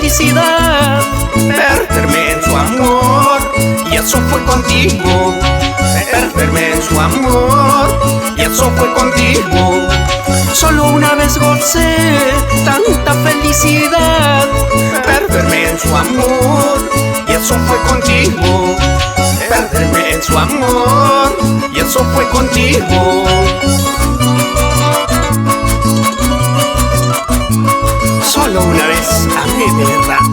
felicidad, perderme en su amor, y eso fue contigo. Perderme en su amor, y eso fue contigo. Solo una vez gocé tanta felicidad, perderme en su amor, y eso fue contigo. Perderme en su amor, y eso fue contigo. Solo una vez amé de verdad,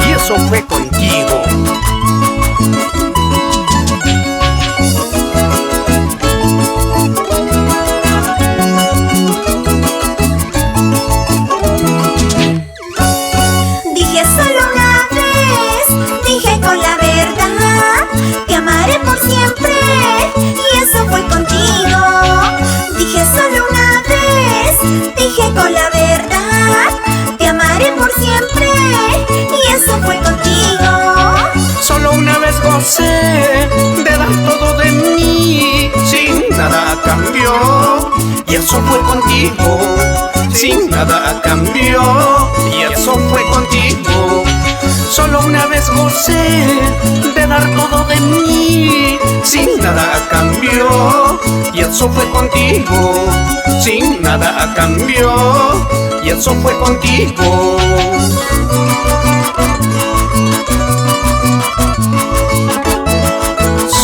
y eso fue contigo. Dije solo una vez, dije con la verdad, te amaré por siempre, y eso fue contigo. Dije solo una vez, dije con la verdad, te amaré por siempre, y eso fue contigo. Solo una vez gocé de dar todo de mí, sin nada a cambio, y eso fue contigo. Sin nada a cambio, y eso fue contigo. Solo una vez gocé de dar todo de mí, sin nada a cambio, y eso fue contigo. Sin nada a cambio, y eso fue contigo.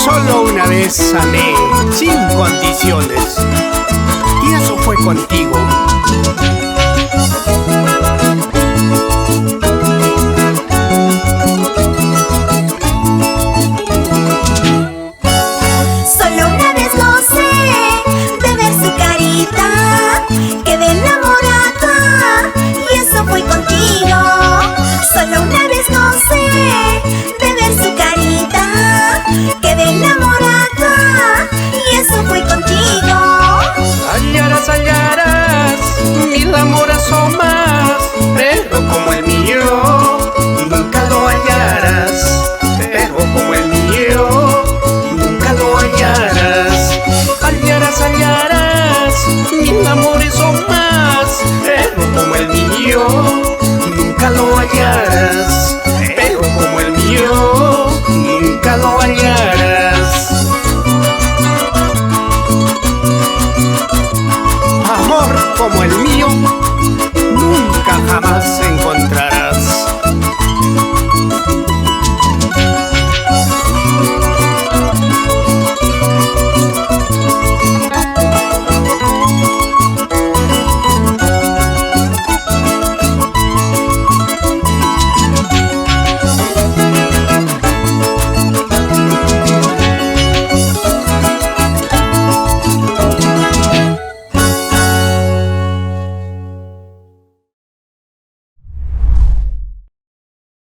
Solo una vez amé, sin condiciones, y eso fue contigo. Solo una vez gocé de ver su carita, quedé enamorada, y eso fue contigo. Solo una vez gocé de ver su carita, quedé enamorada, y eso fue contigo. Hallarás, hallarás mil amores o más, pero como el mío nunca lo hallarás. Pero como el mío nunca lo hallarás. Hallarás, hallarás mil amores o más, pero como el mío nunca lo hallarás.